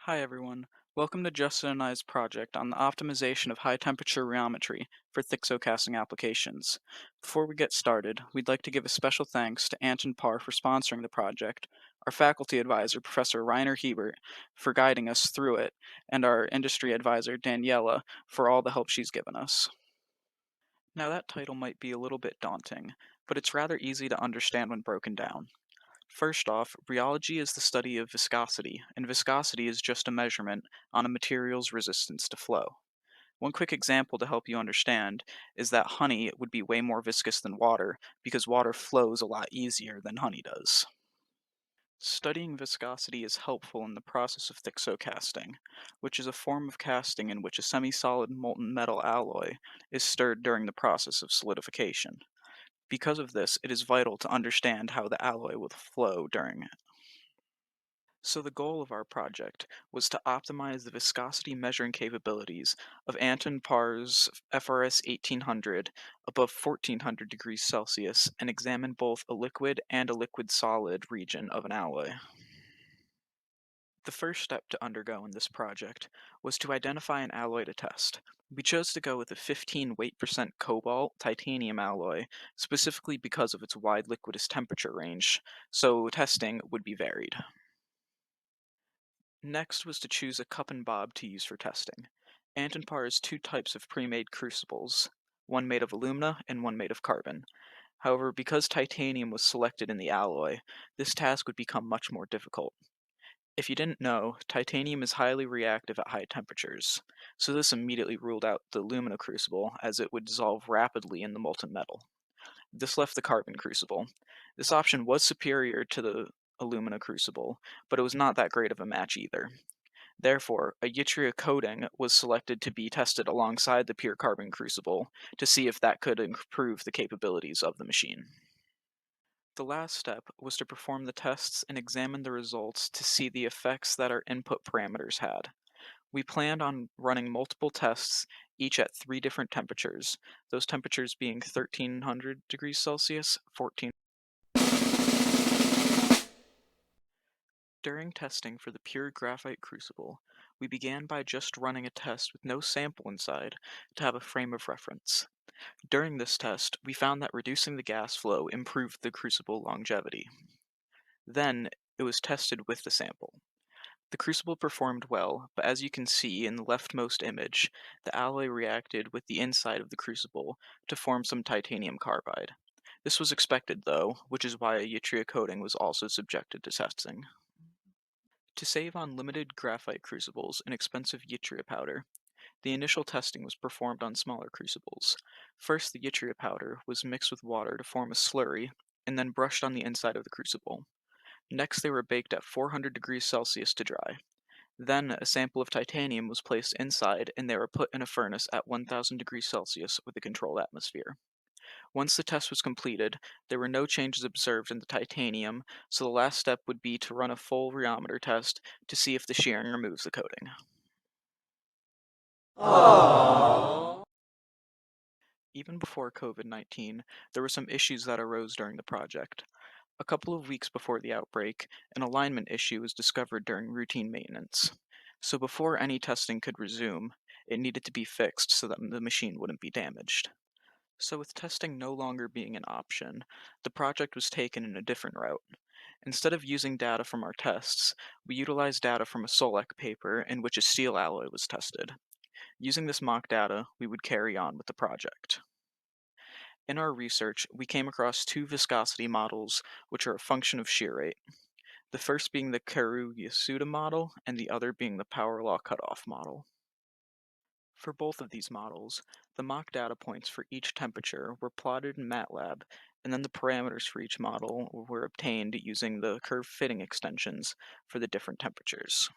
Hi everyone. Welcome to Justin and I's project on the optimization of high temperature rheometry for thixocasting applications. Before we get started, we'd like to give a special thanks to Anton Parr for sponsoring the project, our faculty advisor, Professor Reiner Hebert, for guiding us through it, and our industry advisor, Daniela, for all the help she's given us. Now that title might be a little bit daunting, but it's rather easy to understand when broken down. First off, rheology is the study of viscosity, and viscosity is just a measurement on a material's resistance to flow. One quick example to help you understand is that honey would be way more viscous than water because water flows a lot easier than honey does. Studying viscosity is helpful in the process of thixocasting, which is a form of casting in which a semi-solid molten metal alloy is stirred during the process of solidification. Because of this, it is vital to understand how the alloy will flow during it. So the goal of our project was to optimize the viscosity measuring capabilities of Anton Parr's FRS 1800 above 1400 degrees Celsius and examine both a liquid and a liquid solid region of an alloy. The first step to undergo in this project was to identify an alloy to test. We chose to go with a 15 weight percent cobalt titanium alloy, specifically because of its wide liquidus temperature range, so testing would be varied. Next was to choose a cup and bob to use for testing. Anton Par has two types of pre-made crucibles, one made of alumina and one made of carbon. However, because titanium was selected in the alloy, this task would become much more difficult. If you didn't know, titanium is highly reactive at high temperatures, so this immediately ruled out the alumina crucible as it would dissolve rapidly in the molten metal. This left the carbon crucible. This option was superior to the alumina crucible, but it was not that great of a match either. Therefore, a yttria coating was selected to be tested alongside the pure carbon crucible to see if that could improve the capabilities of the machine. The last step was to perform the tests and examine the results to see the effects that our input parameters had. We planned on running multiple tests, each at three different temperatures, those temperatures being 1300 degrees Celsius, 14. During testing for the pure graphite crucible, we began by just running a test with no sample inside to have a frame of reference. During this test, we found that reducing the gas flow improved the crucible longevity. Then, it was tested with the sample. The crucible performed well, but as you can see in the leftmost image, the alloy reacted with the inside of the crucible to form some titanium carbide. This was expected though, which is why a yttria coating was also subjected to testing. To save on limited graphite crucibles and expensive yttria powder, the initial testing was performed on smaller crucibles. First, the yttria powder was mixed with water to form a slurry, and then brushed on the inside of the crucible. Next, they were baked at 400 degrees Celsius to dry. Then, a sample of titanium was placed inside, and they were put in a furnace at 1000 degrees Celsius with a controlled atmosphere. Once the test was completed, there were no changes observed in the titanium, so the last step would be to run a full rheometer test to see if the shearing removes the coating. Even before COVID-19, there were some issues that arose during the project. A couple of weeks before the outbreak, an alignment issue was discovered during routine maintenance. So before any testing could resume, it needed to be fixed so that the machine wouldn't be damaged. So with testing no longer being an option, the project was taken in a different route. Instead of using data from our tests, we utilized data from a Solec paper in which a steel alloy was tested. Using this mock data, we would carry on with the project. In our research, we came across two viscosity models which are a function of shear rate, the first being the Karu-Yasuda model and the other being the power law cutoff model. For both of these models, the mock data points for each temperature were plotted in MATLAB, and then the parameters for each model were obtained using the curve fitting extensions for the different temperatures.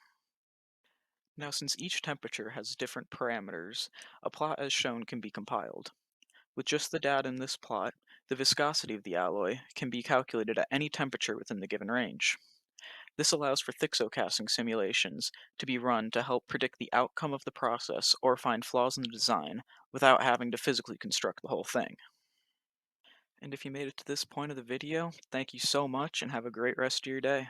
Now, since each temperature has different parameters, a plot as shown can be compiled. With just the data in this plot, the viscosity of the alloy can be calculated at any temperature within the given range. This allows for thixocasting simulations to be run to help predict the outcome of the process or find flaws in the design without having to physically construct the whole thing. And if you made it to this point of the video, thank you so much and have a great rest of your day.